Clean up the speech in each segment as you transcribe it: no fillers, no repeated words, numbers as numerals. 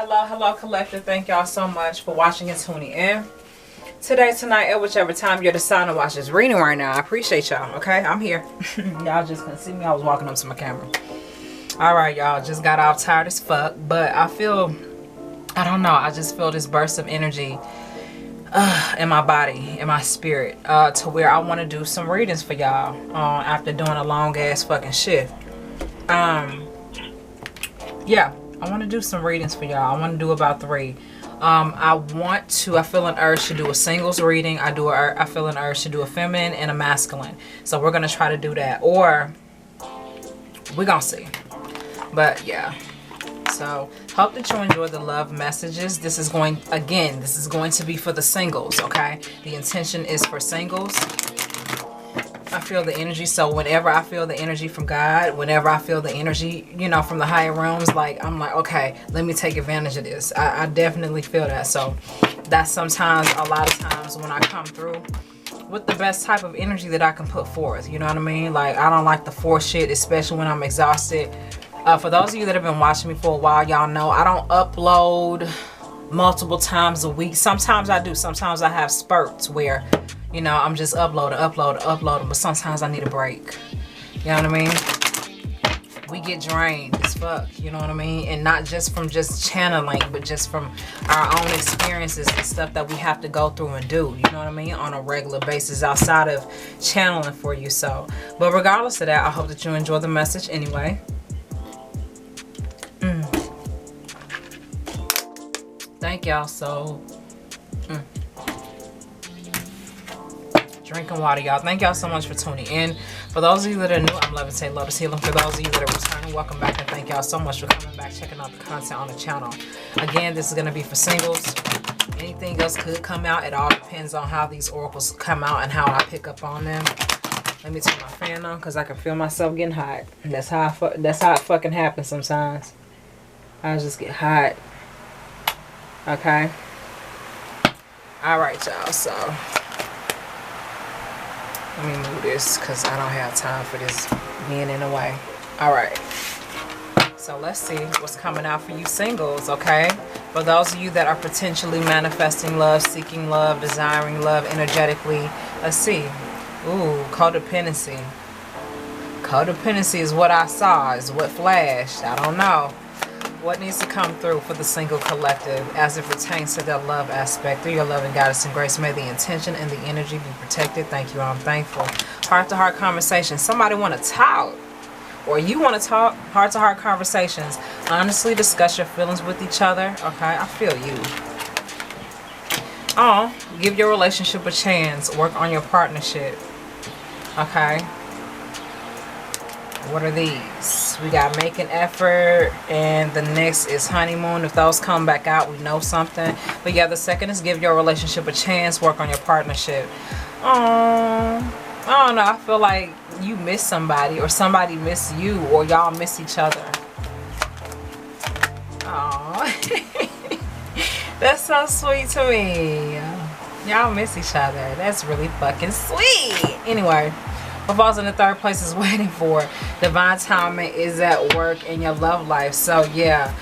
Hello, collective. Thank y'all so much for watching and tuning in. Today, tonight, at whichever time you're deciding to watch this reading right now. I appreciate y'all, okay? I'm here. Y'all just couldn't see me. I was walking up to my camera. Alright, y'all. Just got off tired as fuck. But I don't know. I just feel this burst of energy in my body, in my spirit, to where I want to do some readings for y'all after doing a long ass fucking shift. Yeah, I want to do some readings for y'all. I want to do about 3. I feel an urge to do a singles reading. I feel an urge to do a feminine and a masculine. So we're going to try to do that, or we're going to see. But yeah, so hope that you enjoy the love messages. This is going to be for the singles, okay? The intention is for singles. I feel the energy, so whenever I feel the energy from God, whenever I feel the energy, you know, from the higher realms, like, I'm like, okay, let me take advantage of this. I definitely feel that. So that's sometimes, a lot of times when I come through with the best type of energy that I can put forth, you know what I mean? Like, I don't like to force shit, especially when I'm exhausted. For those of you that have been watching me for a while, y'all know I don't upload multiple times a week. Sometimes I do. Sometimes I have spurts where, you know, I'm just uploading. But sometimes I need a break. You know what I mean? We get drained as fuck. You know what I mean? And not just from just channeling, but just from our own experiences and stuff that we have to go through and do. You know what I mean? On a regular basis outside of channeling for you. So, but regardless of that, I hope that you enjoy the message anyway. Thank y'all. So drinking water, y'all. Thank y'all so much for tuning in. For those of you that are new, I'm Levitating, Lotus healing. For those of you that are returning, welcome back, and thank y'all so much for coming back, checking out the content on the channel. Again, this is going to be for singles. Anything else could come out. It all depends on how these oracles come out and how I pick up on them. Let me turn my fan on because I can feel myself getting hot. That's how it fucking happens sometimes. I just get hot. Okay. All right, y'all. So let me move this because I don't have time for this being in the way. All right. So let's see what's coming out for you singles, okay? For those of you that are potentially manifesting love, seeking love, desiring love energetically, let's see. Ooh, codependency. Codependency is what I saw, is what flashed. I don't know. What needs to come through for the single collective as it pertains to their love aspect? Through your love and guidance and grace, may the intention and the energy be protected. Thank you. I'm thankful. Heart-to-heart conversations. Somebody want to talk, or you want to talk. Heart-to-heart conversations. Honestly discuss your feelings with each other. Okay, I feel you. Oh, give your relationship a chance. Work on your partnership. Okay. What are these? We got make an effort, and the next is honeymoon. If those come back out, we know something. But yeah, the second is give your relationship a chance. Work on your partnership. Oh, I don't know. I feel like you miss somebody, or somebody miss you, or y'all miss each other. Oh, that's so sweet to me. Y'all miss each other. That's really fucking sweet. Anyway. What falls in the third place is waiting for. Divine timing is at work in your love life. So yeah,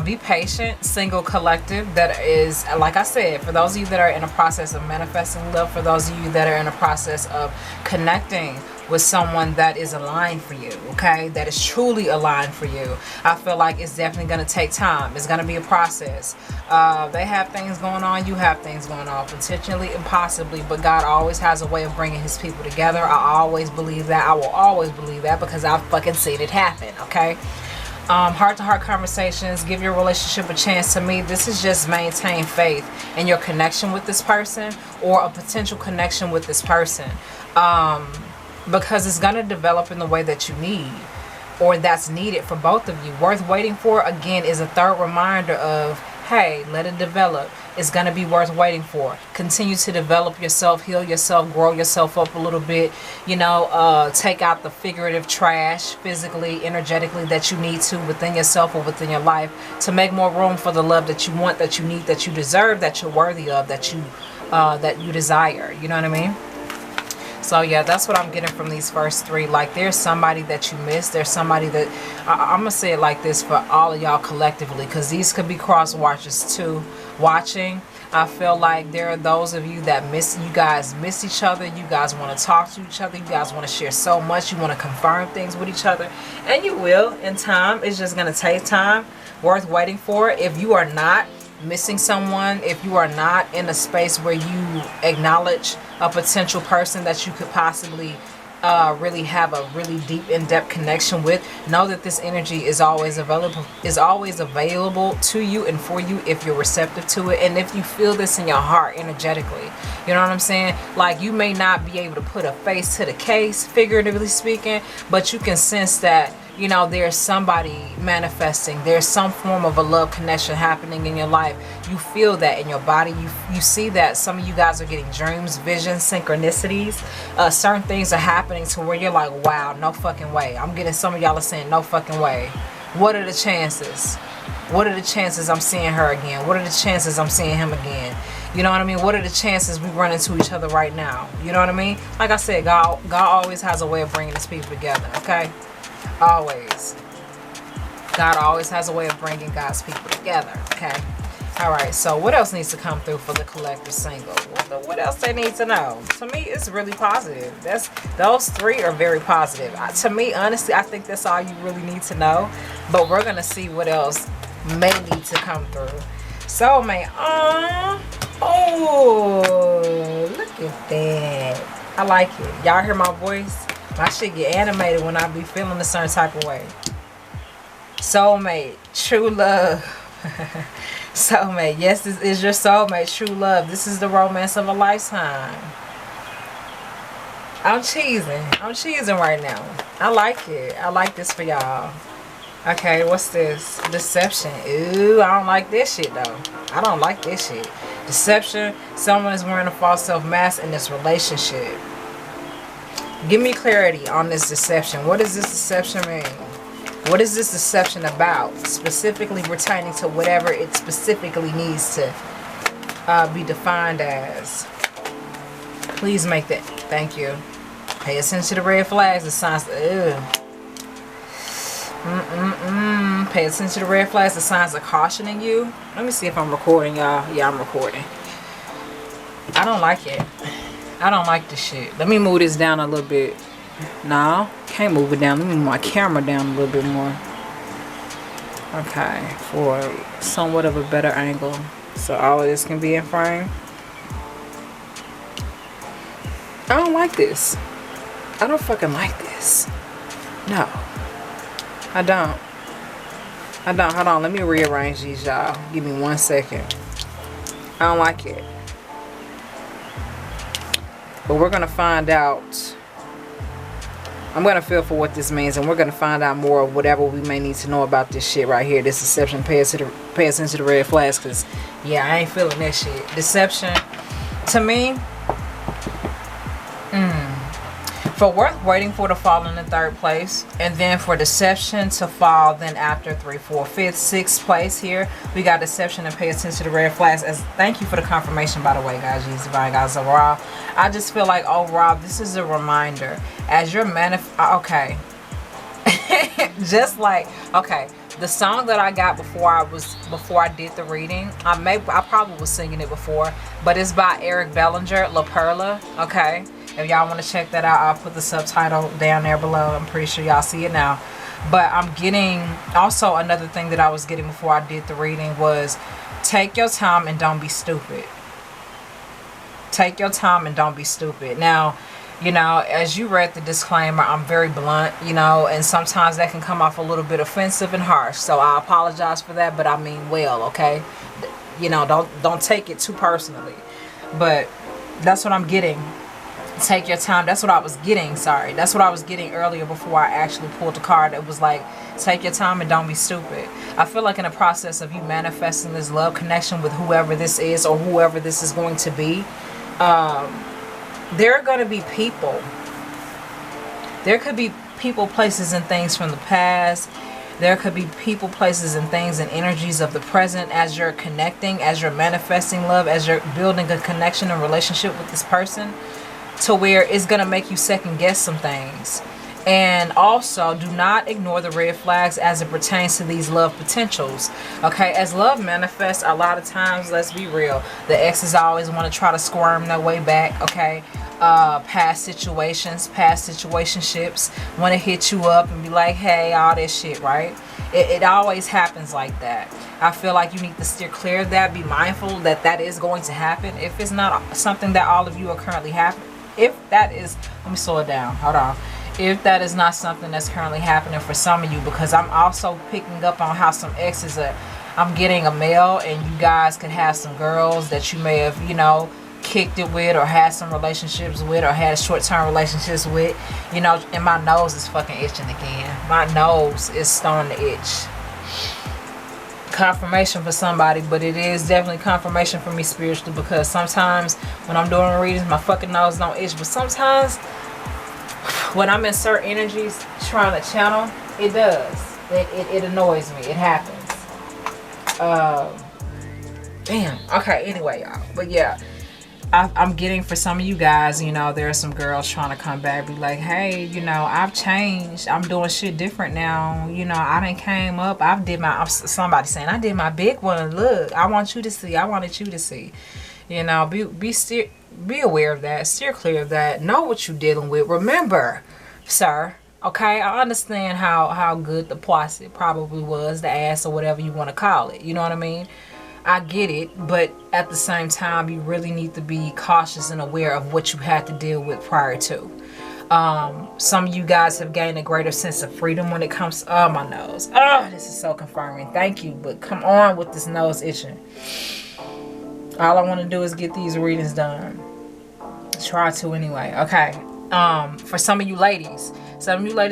be patient, single collective. That is, like I said, for those of you that are in a process of manifesting love, for those of you that are in a process of connecting with someone that is aligned for you, okay, that is truly aligned for you, I feel like it's definitely going to take time. It's going to be a process. They have things going on, you have things going on, potentially and possibly, but God always has a way of bringing his people together. I always believe that. I will always believe that because I've fucking seen it happen, okay? Heart-to-heart conversations. Give your relationship a chance. To me, this is just maintain faith in your connection with this person, or a potential connection with this person, because it's going to develop in the way that you need, or that's needed for both of you. Worth waiting for, again, is a third reminder of, hey, let it develop. It's going to be worth waiting for. Continue to develop yourself, heal yourself, grow yourself up a little bit. You know, take out the figurative trash, physically, energetically, that you need to within yourself or within your life, to make more room for the love that you want, that you need, that you deserve, that you're worthy of, that you desire. You know what I mean? So yeah, that's what I'm getting from these first three. Like, there's somebody that you miss. There's somebody that I'm gonna say it like this for all of y'all collectively, because these could be cross watchers too watching. I feel like there are those of you that you guys miss each other. You guys want to talk to each other. You guys want to share so much. You want to confirm things with each other, and you will in time. It's just gonna take time, worth waiting for. If you are not missing someone, if you are not in a space where you acknowledge a potential person that you could possibly really have a really deep, in-depth connection with, know that this energy is always available to you and for you if you're receptive to it, and if you feel this in your heart energetically. You know what I'm saying? Like, you may not be able to put a face to the case, figuratively speaking, but you can sense that, you know, there's somebody manifesting. There's some form of a love connection happening in your life. You feel that in your body. You see that. Some of you guys are getting dreams, visions, synchronicities. Certain things are happening to where you're like, wow, no fucking way. I'm getting some of y'all are saying, no fucking way. What are the chances? What are the chances I'm seeing her again? What are the chances I'm seeing him again? You know what I mean? What are the chances we run into each other right now? You know what I mean? Like I said, God always has a way of bringing his people together, okay? Always. God always has a way of bringing God's people together, okay? All right, so what else needs to come through for the collective single? What else they need to know? To me, it's really positive. Those three are very positive. To me, honestly, I think that's all you really need to know. But we're going to see what else may need to come through. Soulmate. Oh, look at that. I like it. Y'all hear my voice? My shit get animated when I be feeling a certain type of way. Soulmate, true love. Soulmate, yes, this is your soulmate, true love. This is the romance of a lifetime. I'm cheesing right now. I like it. I like this for y'all. Okay, what's this? Deception. Ooh, I don't like this shit though. I don't like this shit. Deception. Someone is wearing a false self-mask in this relationship. Give me clarity on this deception. What does this deception mean? What is this deception about? Specifically pertaining to whatever it specifically needs to be defined as. Please make that. Thank you. Pay attention to the red flags. The signs. Pay attention to the red flags. The signs are cautioning you. Let me see if I'm recording, y'all. Yeah, I'm recording. I don't like it. I don't like this shit. Let me move this down a little bit. No, can't move it down. Let me move my camera down a little bit more. Okay, for somewhat of a better angle, so all of this can be in frame. I don't like this. I don't fucking like this. No, I don't. Hold on, let me rearrange these, y'all. Give me 1 second. I don't like it. But we're gonna find out. I'm going to feel for what this means, and we're going to find out more of whatever we may need to know about this shit right here. This deception. Pay attention to the red flags, because, yeah, I ain't feeling that shit. Deception, to me, for worth waiting for to fall in the 3rd place, and then for deception to fall then after 3, 4, 5th, 6th place here, we got deception and pay attention to the red flags. Thank you for the confirmation, by the way, guys. Jesus, divine guys, overall, I just feel like overall this is a reminder as you're okay. Just like, okay, the song that I got before I did the reading, I probably was singing it before, but it's by Eric Bellinger, La Perla. Okay, if y'all want to check that out, I'll put the subtitle down there below. I'm pretty sure y'all see it now. But I'm getting also another thing that I was getting before I did the reading was take your time and don't be stupid. Take your time and don't be stupid. Now, you know, as you read the disclaimer, I'm very blunt, you know, and sometimes that can come off a little bit offensive and harsh. So I apologize for that, but I mean well, okay? You know, don't take it too personally. But that's what I'm getting. Take your time. That's what I was getting. Sorry. That's what I was getting earlier before I actually pulled the card. It was like, take your time and don't be stupid. I feel like in the process of you manifesting this love connection with whoever this is or whoever this is going to be, there are going to be people. There could be people, places, and things from the past. There could be people, places, and things and energies of the present as you're connecting, as you're manifesting love, as you're building a connection and relationship with this person. to where it's gonna make you second guess some things. And also, do not ignore the red flags as it pertains to these love potentials. Okay, as love manifests, a lot of times, let's be real, the exes always want to try to squirm their way back. Okay, past situations, past situationships, want to hit you up and be like, hey, all this shit, right? It always happens like that. I feel like you need to steer clear of that. Be mindful that that is going to happen. If it's not something that all of you are currently happening, if that is, let me slow it down, hold on. If that is not something that's currently happening for some of you, because I'm also picking up on how some exes are, I'm getting a male, and you guys could have some girls that you may have, you know, kicked it with, or had some relationships with, or had short-term relationships with, you know, and my nose is fucking itching again. My nose is starting to itch. Confirmation for somebody, but it is definitely confirmation for me spiritually, because sometimes when I'm doing readings, my fucking nose don't itch, but sometimes when I'm in certain energies trying to channel, it does. It annoys me. It happens. Damn. Okay, anyway, y'all. But yeah, I'm getting for some of you guys, you know, there are some girls trying to come back, be like, hey, you know, I've changed. I'm doing shit different now. You know, I done came up. Somebody saying, I did my big one. Look, I want you to see. I wanted you to see. You know, be aware of that. Steer clear of that. Know what you're dealing with. Remember, sir, okay, I understand how good the posse probably was, the ass, or whatever you want to call it. You know what I mean? I get it, but at the same time, you really need to be cautious and aware of what you had to deal with prior to. Some of you guys have gained a greater sense of freedom when it comes to, oh, my nose. Oh, this is so confirming. Thank you, but come on with this nose itching. All I want to do is get these readings done. Try to anyway. Okay. For some of you ladies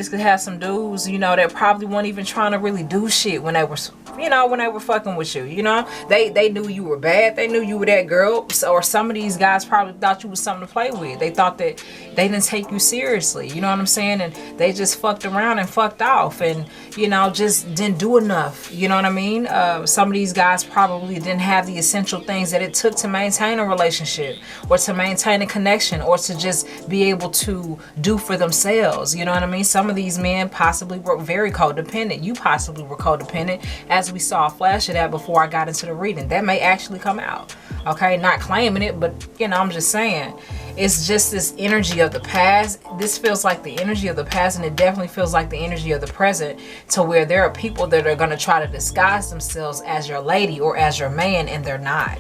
could have some dudes, you know, that probably weren't even trying to really do shit when they were, you know, when they were fucking with you. You know, they knew you were bad. They knew you were that girl. Or some of these guys probably thought you was something to play with. They thought that they didn't take you seriously. You know what I'm saying? And they just fucked around and fucked off, and, you know, just didn't do enough. You know what I mean? Some of these guys probably didn't have the essential things that it took to maintain a relationship, or to maintain a connection, or to just be able to do for themselves. You know what I mean? Some of these men possibly were very codependent. You possibly were codependent, as we saw a flash of that before I got into the reading. That may actually come out. Okay, not claiming it, but, you know, I'm just saying, it's just this energy of the past. This feels like the energy of the past, and it definitely feels like the energy of the present, to where there are people that are going to try to disguise themselves as your lady or as your man, and they're not.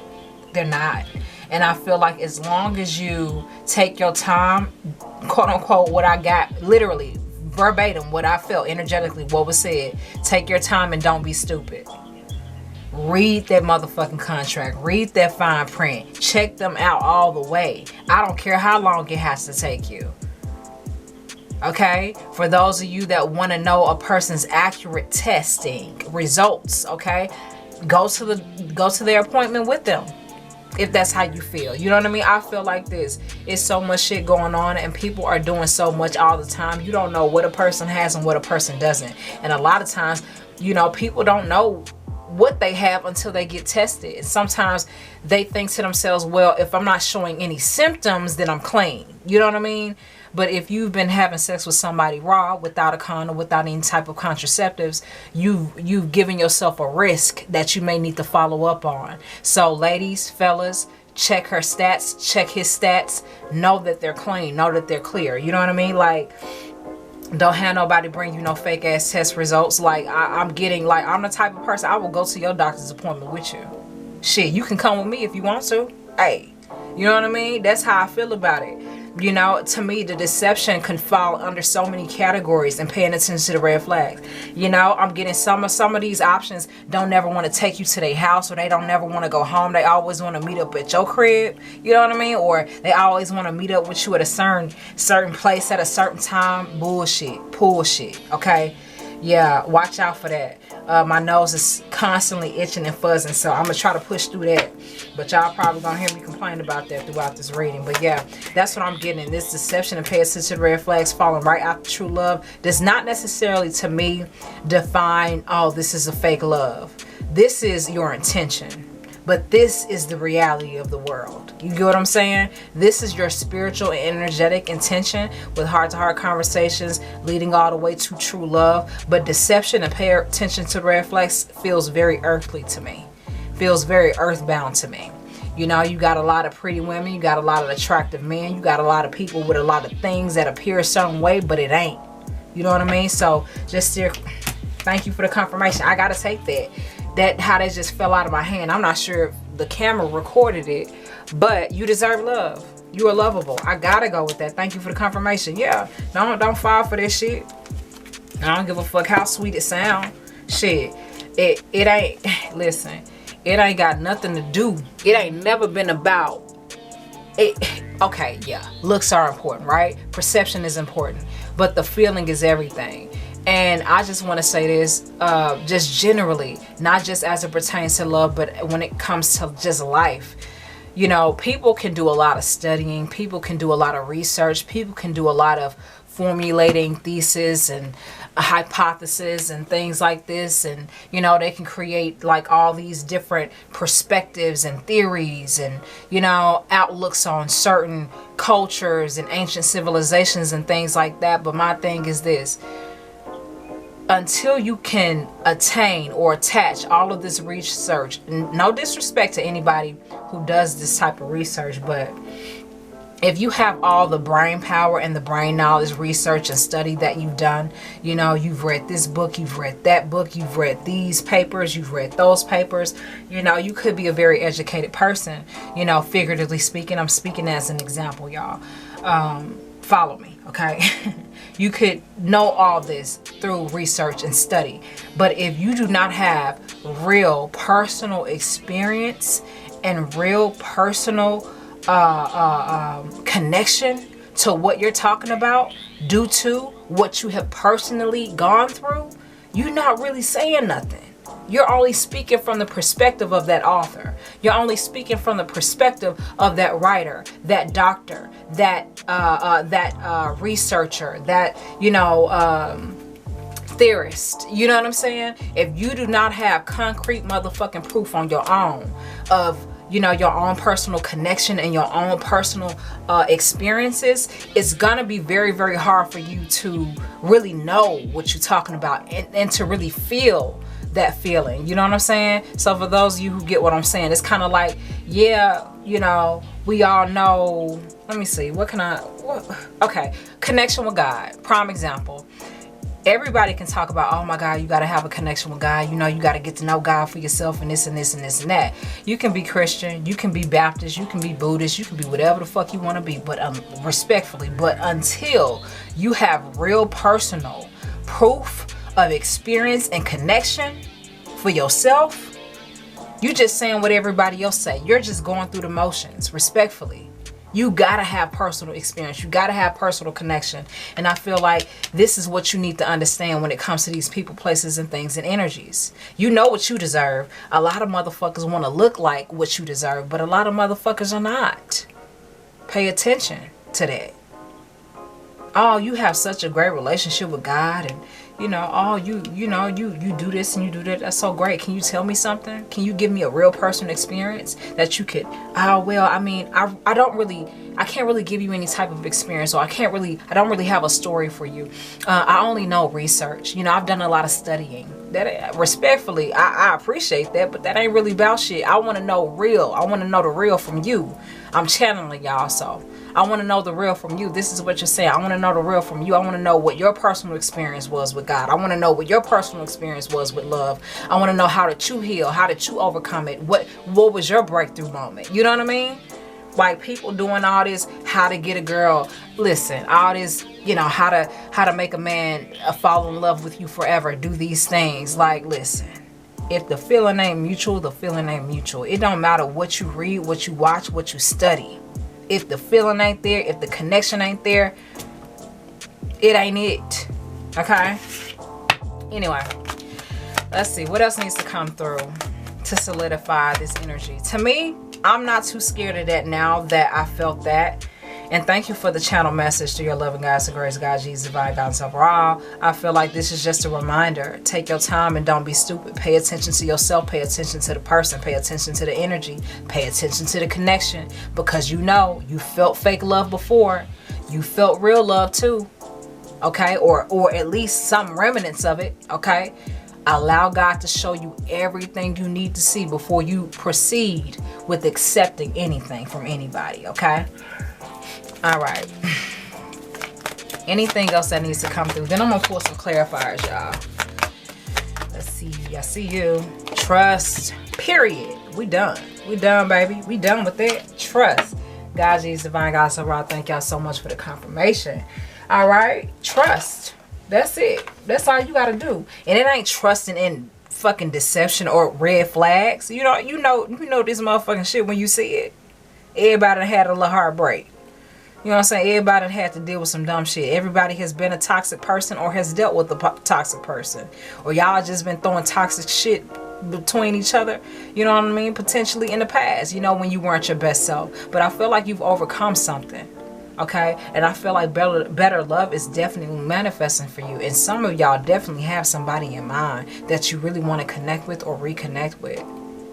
They're not. And I feel like as long as you take your time, quote unquote, what I got, literally verbatim what I felt energetically, what was said, take your time and don't be stupid. Read that motherfucking contract. Read that fine print. Check them out all the way. I don't care how long it has to take you. Okay? For those of you that want to know a person's accurate testing results, okay? Go to their appointment with them, if that's how you feel. You know what I mean? I feel like this. It's so much shit going on, and people are doing so much all the time. You don't know what a person has and what a person doesn't. And a lot of times, you know, people don't know what they have until they get tested. And sometimes they think to themselves, well, if I'm not showing any symptoms, then I'm clean. You know what I mean? But if you've been having sex with somebody raw, without a condom, without any type of contraceptives, you've given yourself a risk that you may need to follow up on. So ladies, fellas, check her stats, check his stats, know that they're clean, know that they're clear. You know what I mean? Like, don't have nobody bring you no fake ass test results. Like, I'm the type of person, I will go to your doctor's appointment with you. Shit, you can come with me if you want to. Hey, you know what I mean? That's how I feel about it. You know, to me, the deception can fall under so many categories, and paying attention to the red flags. You know, I'm getting some of these options don't never want to take you to their house, or they don't never want to go home. They always want to meet up at your crib. You know what I mean? Or they always want to meet up with you at a certain place at a certain time. Bullshit. Okay? Yeah, watch out for that. My nose is constantly itching and fuzzing, so I'm going to try to push through that. But y'all probably going to hear me complain about that throughout this reading. But yeah, that's what I'm getting. This deception and pay attention to the red flags falling right after true love does not necessarily, to me, define, oh, this is a fake love. This is your intention. but this is the reality of the world. You get what I'm saying? This is your spiritual and energetic intention with heart-to-heart conversations leading all the way to true love. But deception and pay attention to the red flags feels very earthly to me. Feels very earthbound to me. You know, you got a lot of pretty women. You got a lot of attractive men. You got a lot of people with a lot of things that appear a certain way, but it ain't. You know what I mean? So just there, thank you for the confirmation. I got to take that. How that just fell out of my hand. I'm not sure if the camera recorded it, but you deserve love. You are lovable. I gotta go with that. Thank you for the confirmation. Yeah, don't fall for this shit. I don't give a fuck how sweet it sound. Shit, it ain't. Listen, it ain't got nothing to do. It ain't never been about it. Okay, yeah, looks are important, right? Perception is important, but the feeling is everything. And I just want to say this, just generally, not just as it pertains to love, but when it comes to just life. You know, people can do a lot of studying. People can do a lot of research. People can do a lot of formulating thesis and hypothesis and things like this. And, you know, they can create like all these different perspectives and theories and, you know, outlooks on certain cultures and ancient civilizations and things like that. But my thing is this. Until you can attain or attach all of this research, no disrespect to anybody who does this type of research, but if you have all the brain power and the brain knowledge, research and study that you've done, you know, you've read this book, you've read that book, you've read these papers, you've read those papers, you know, you could be a very educated person, you know, figuratively speaking. I'm speaking as an example, y'all. Follow me, okay? You could know all this through research and study. But if you do not have real personal experience and real personal connection to what you're talking about due to what you have personally gone through, you're not really saying nothing. You're only speaking from the perspective of that author. You're only speaking from the perspective of that writer, that doctor, that researcher, that, you know, theorist. You know what I'm saying? If you do not have concrete motherfucking proof on your own of, you know, your own personal connection and your own personal experiences, it's gonna be very, very hard for you to really know what you're talking about and to really feel that feeling. You know what I'm saying? So for those of you who get what I'm saying, it's kind of like, yeah, you know, we all know, let me see, okay, connection with God. Prime example. Everybody can talk about, oh my God, you got to have a connection with God. You know, you got to get to know God for yourself and this and this and this and that. You can be Christian, you can be Baptist, you can be Buddhist, you can be whatever the fuck you want to be, but respectfully. But until you have real personal proof of experience and connection for yourself, you just saying what everybody else say. You're just going through the motions, respectfully. You gotta have personal experience. You gotta have personal connection. And I feel like this is what you need to understand when it comes to these people, places, and things and energies. You know what you deserve. A lot of motherfuckers want to look like what you deserve, but a lot of motherfuckers are not. Pay attention to that. Oh, you have such a great relationship with God, and you know, oh, you do this and you do that. That's so great. Can you tell me something? Can you give me a real personal experience that you could, well, I mean, I can't really give you any type of experience, or I don't really have a story for you. I only know research. You know, I've done a lot of studying. That, respectfully, I appreciate that, but that ain't really about shit. I want to know real. I want to know the real from you. I'm channeling y'all, so I want to know the real from you. This is what you're saying. I want to know the real from you. I want to know what your personal experience was with God. I want to know what your personal experience was with love. I want to know how did you heal? How did you overcome it? What was your breakthrough moment? You know what I mean? Like people doing all this, how to get a girl. Listen, all this, you know, how to make a man fall in love with you forever. Do these things. Like, listen. If the feeling ain't mutual, the feeling ain't mutual. It don't matter what you read, what you watch, what you study. If the feeling ain't there, if the connection ain't there, it ain't it. Okay? Anyway, let's see. What else needs to come through to solidify this energy? To me, I'm not too scared of that now that I felt that. And thank you for the channel message to your loving guys and grace, God, Jesus, divine guidance overall. I feel like this is just a reminder. Take your time and don't be stupid. Pay attention to yourself. Pay attention to the person. Pay attention to the energy. Pay attention to the connection. Because you know, you felt fake love before. You felt real love too. Okay? Or at least some remnants of it. Okay? Allow God to show you everything you need to see before you proceed with accepting anything from anybody. Okay? All right. Anything else that needs to come through? Then I'm going to pull some clarifiers, y'all. Let's see. I see you. Trust. Period. We done. We done, baby. We done with that. Trust. God, Jesus, divine God, so raw. Thank y'all so much for the confirmation. All right. Trust. That's it. That's all you got to do. And it ain't trusting in fucking deception or red flags. You know this motherfucking shit when you see it. Everybody had a little heartbreak. You know what I'm saying? Everybody had to deal with some dumb shit. Everybody has been a toxic person or has dealt with a toxic person. Or y'all just been throwing toxic shit between each other. You know what I mean? Potentially in the past. You know, when you weren't your best self. But I feel like you've overcome something. Okay? And I feel like better love is definitely manifesting for you. And some of y'all definitely have somebody in mind that you really want to connect with or reconnect with.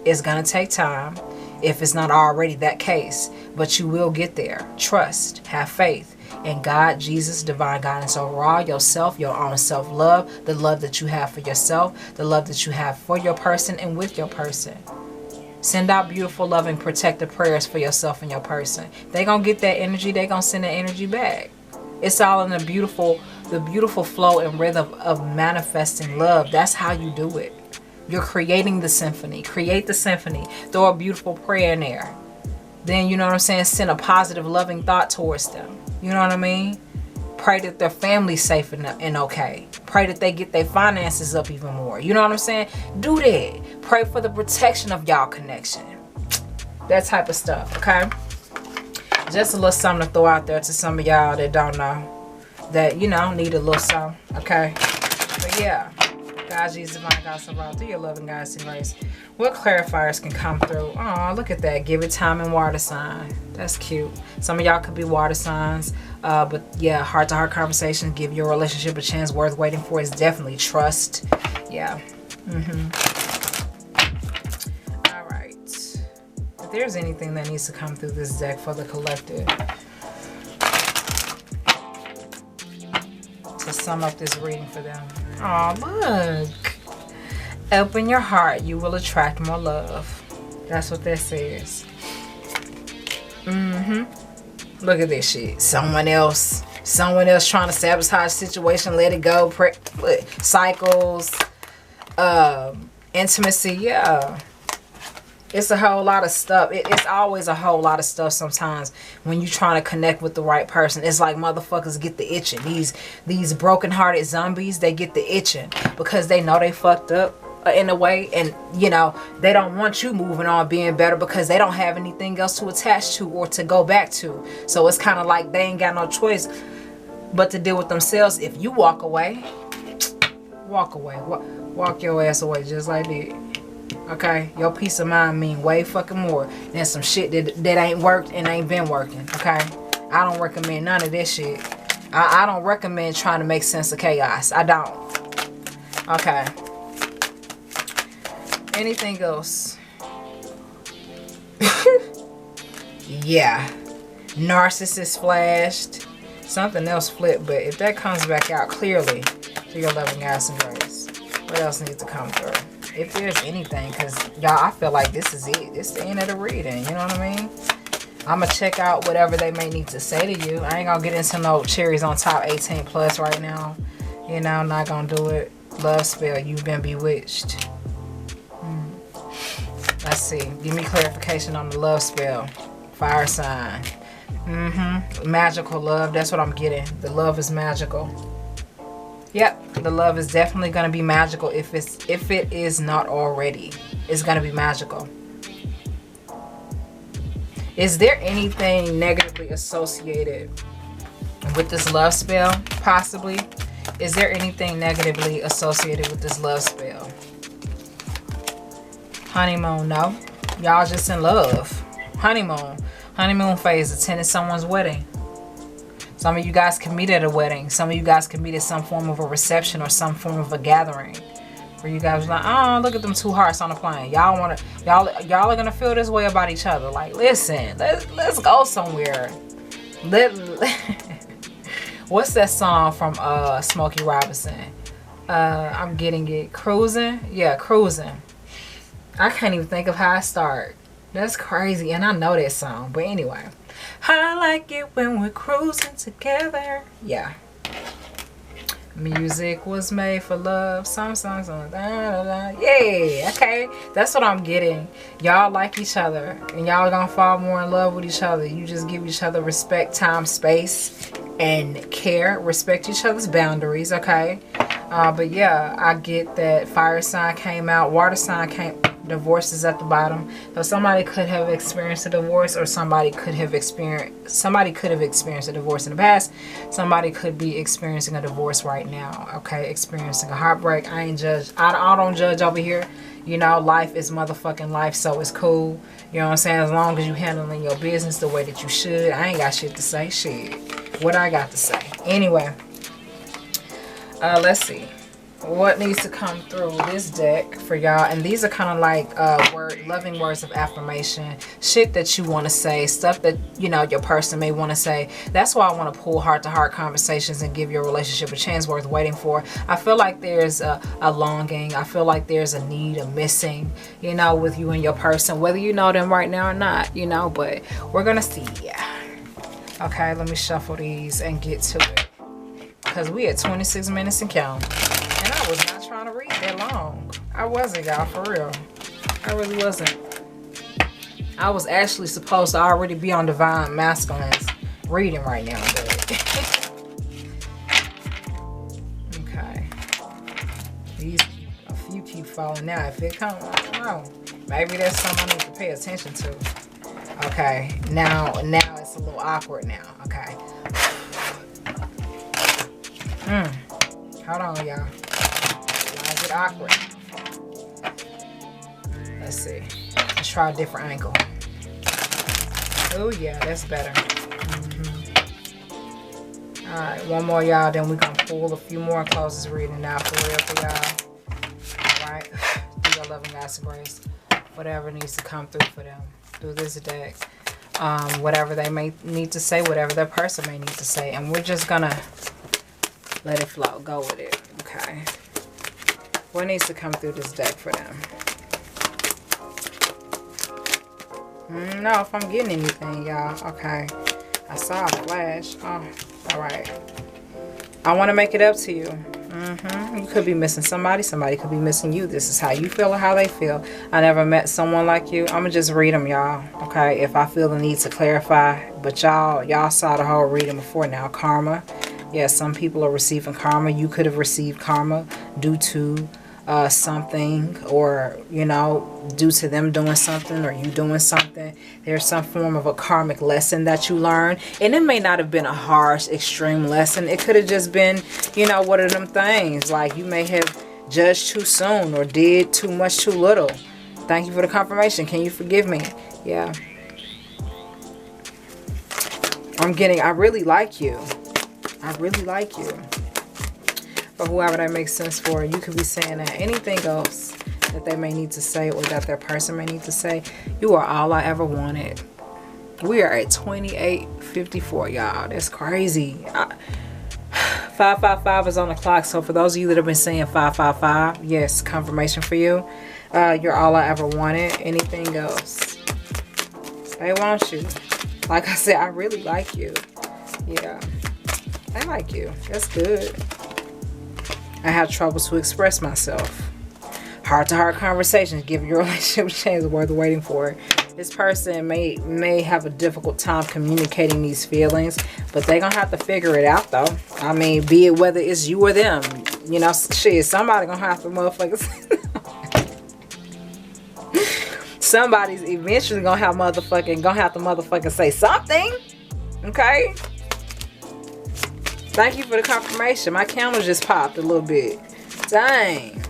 It's going to take time. If it's not already that case, but you will get there. Trust, have faith in God, Jesus, divine guidance overall, yourself, your own self-love, the love that you have for yourself, the love that you have for your person and with your person. Send out beautiful, loving, protective prayers for yourself and your person. They gonna get that energy, they gonna send that energy back. It's all in the beautiful flow and rhythm of manifesting love. That's how you do it. You're creating the symphony. Create the symphony. Throw a beautiful prayer in there. Then, you know what I'm saying, send a positive, loving thought towards them. You know what I mean? Pray that their family's safe and okay. Pray that they get their finances up even more. You know what I'm saying? Do that. Pray for the protection of y'all connection. That type of stuff, okay? Just a little something to throw out there to some of y'all that don't know. That, you know, need a little something, okay? But yeah. God, Jesus, divine God, so through your loving guidance and grace. What clarifiers can come through? Oh, look at that. Give it time and water sign. That's cute. Some of y'all could be water signs. But yeah, heart-to-heart conversation. Give your relationship a chance worth waiting for. Is definitely trust. Yeah. All right. If there's anything that needs to come through this deck for the collective. To sum up this reading for them. Oh, look. Open your heart. You will attract more love. That's what that says. Look at this shit. Someone else trying to sabotage the situation. Let it go. Cycles. Intimacy. Yeah. It's a whole lot of stuff. It's always a whole lot of stuff sometimes when you're trying to connect with the right person. It's like motherfuckers get the itching. These broken-hearted zombies, they get the itching because they know they fucked up in a way. And, you know, they don't want you moving on, being better because they don't have anything else to attach to or to go back to. So it's kind of like they ain't got no choice but to deal with themselves. If you walk away, walk away. Walk your ass away just like that. Okay, your peace of mind mean way fucking more than some shit that ain't worked and ain't been working. Okay, I don't recommend none of this shit. I don't recommend trying to make sense of chaos. I don't. Okay. Anything else? Yeah. Narcissist flashed. Something else flipped, but if that comes back out clearly to your loving guidance and grace, what else needs to come through? If there's anything, because y'all, I feel like this is it. This is the end of the reading. You know what I mean? I'm going to check out whatever they may need to say to you. I ain't going to get into no cherries on top 18 plus right now. You know, I'm not going to do it. Love spell. You've been bewitched. Let's see. Give me clarification on the love spell. Fire sign. Magical love. That's what I'm getting. The love is magical. Yep, the love is definitely going to be magical if it is not already. It's going to be magical. Is there anything negatively associated with this love spell? Possibly. Is there anything negatively associated with this love spell? Honeymoon, no. Y'all just in love. Honeymoon. Honeymoon phase, attending someone's wedding. Some of you guys can meet at a wedding. Some of you guys can meet at some form of a reception or some form of a gathering. Where you guys are like, oh, look at them two hearts on the plane. Y'all are gonna feel this way about each other. Like, listen, let's go somewhere. What's that song from Smokey Robinson? I'm getting it. Cruising? Yeah, cruising. I can't even think of how I start. That's crazy. And I know that song. But anyway. I like it when we're cruising together. Yeah. Music was made for love. Some songs on yeah, okay. That's what I'm getting. Y'all like each other. And y'all gonna fall more in love with each other. You just give each other respect, time, space, and care. Respect each other's boundaries, okay? But yeah, I get that fire sign came out. Water sign came. Divorce is at the bottom. So somebody could have experienced a divorce, or somebody could have experienced a divorce in the past. Somebody could be experiencing a divorce right now, okay? Experiencing a heartbreak. I don't judge over here. You know, life is motherfucking life, so it's cool. You know what I'm saying? As long as you handling your business the way that you should. I ain't got shit to say. Shit. What I got to say. Anyway. Let's see. What needs to come through this deck for y'all? And these are kind of like loving words of affirmation, shit that you want to say, stuff that, you know, your person may want to say. That's why I want to pull heart-to-heart conversations and give your relationship a chance worth waiting for. I feel like there's a longing. I feel like there's a need, a missing, you know, with you and your person, whether you know them right now or not, you know, but we're gonna see. Yeah. Okay, let me shuffle these and get to it, because we at 26 minutes and count. And I was not trying to read that long. I wasn't, y'all, for real. I really wasn't. I was actually supposed to already be on Divine Masculines reading right now, but okay. A few keep falling out. If it comes, I don't know. Maybe that's something I need to pay attention to. Okay, now it's a little awkward now. Okay. Hold on, y'all. Why is it awkward? Let's see. Let's try a different angle. Oh yeah, that's better. Alright, one more, y'all. Then we're going to pull a few more and close this reading now for real for y'all. Alright. Do your loving guys and grace. Whatever needs to come through for them through this deck. Whatever they may need to say, whatever their person may need to say. And we're just going to let it flow. Go with it. Okay. What needs to come through this deck for them? No, if I'm getting anything, y'all. Okay. I saw a flash. Oh, alright. I want to make it up to you. You could be missing somebody. Somebody could be missing you. This is how you feel or how they feel. I never met someone like you. I'm going to just read them, y'all. Okay. If I feel the need to clarify. But y'all saw the whole reading before now. Karma. Yeah, some people are receiving karma. You could have received karma due to something, or, you know, due to them doing something or you doing something. There's some form of a karmic lesson that you learned. And it may not have been a harsh, extreme lesson. It could have just been, you know, one of them things. Like you may have judged too soon or did too much too little. Thank you for the confirmation. Can you forgive me? Yeah. I really like you. I really like you. For whoever that makes sense for, you could be saying that. Anything else that they may need to say or that their person may need to say, you are all I ever wanted. We are at 28:54, y'all. That's crazy. 555 is on the clock. So for those of you that have been saying 555, yes, confirmation for you. You're all I ever wanted. Anything else? They want you. Like I said, I really like you. Yeah. I like you. That's good. I have trouble to express myself. Heart-to-heart conversations give your relationship a chance worth waiting for. This person may have a difficult time communicating these feelings, but they're going to have to figure it out, though. I mean, be it whether it's you or them. You know, shit, somebody going to have to motherfuckers. Somebody's eventually going to have to motherfucking say something. Okay? Thank you for the confirmation. My camera just popped a little bit. Dang.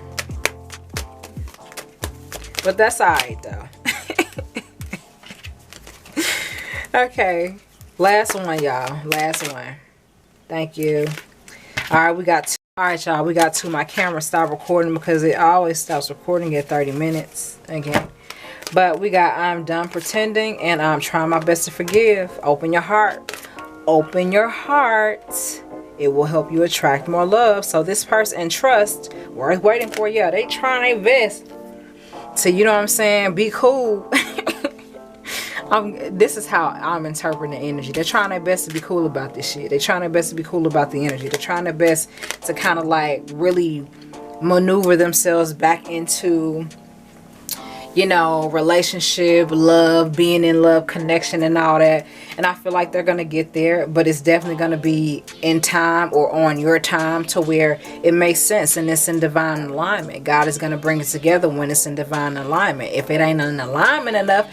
But that's alright, though. Okay. Last one, y'all. Last one. Thank you. All right, we got two. All right, y'all, we got two. My camera stopped recording because it always stops recording at 30 minutes again. But we got I'm done pretending and I'm trying my best to forgive. Open your heart. Open your heart. It will help you attract more love. So this person and trust, we're waiting for you. They trying their best to, you know what I'm saying, be cool. This is how I'm interpreting the energy. They're trying their best to be cool about this shit. They're trying their best to be cool about the energy. They're trying their best to kind of like really maneuver themselves back into, you know, relationship, love, being in love, connection and all that. And I feel like they're going to get there, but it's definitely going to be in time or on your time to where it makes sense and it's in divine alignment. God is going to bring it together when it's in divine alignment. If it ain't in alignment enough,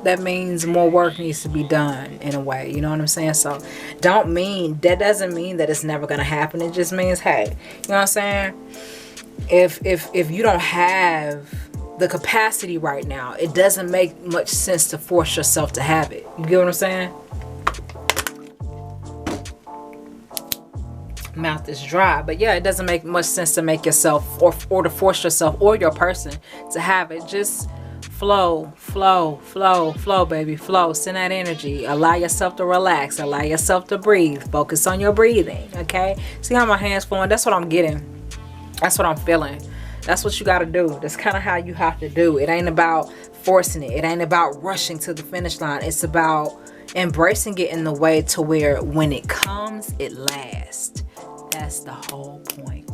that means more work needs to be done in a way. You know what I'm saying? So that doesn't mean that it's never going to happen. It just means, hey, you know what I'm saying? If you don't have the capacity right now, it doesn't make much sense to force yourself to have it. You get what I'm saying? Mouth is dry, but yeah, it doesn't make much sense to make yourself or to force yourself or your person to have it. Just flow, baby, flow. Send that energy. Allow yourself to relax. Allow yourself to breathe. Focus on your breathing. Okay? See how my hands flowing? That's what I'm getting. That's what I'm feeling. That's what you got to do. That's kind of how you have to do. It ain't about forcing it. It ain't about rushing to the finish line. It's about embracing it in the way to where when it comes, it lasts. That's the whole point.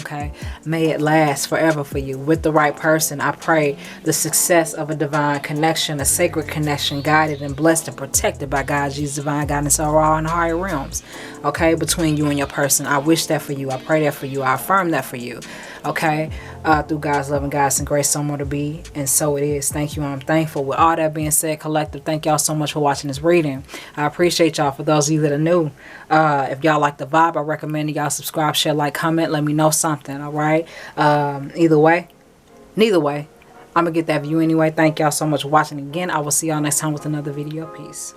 Okay, may it last forever for you with the right person. I pray the success of a divine connection, a sacred connection, guided and blessed and protected by God, Jesus, divine guidance, all in the higher realms. Okay, between you and your person. I wish that for you. I pray that for you. I affirm that for you. Okay, through God's love and guidance and grace, so more to be, and so it is. Thank you. I'm thankful. With all that being said, collective, thank y'all so much for watching this reading. I appreciate y'all. For those of you that are new, if y'all like the vibe, I recommend y'all subscribe, share, like, comment, let me know something. All right, neither way, I'm gonna get that view anyway. Thank y'all so much for watching. Again, I will see y'all next time with another video. Peace.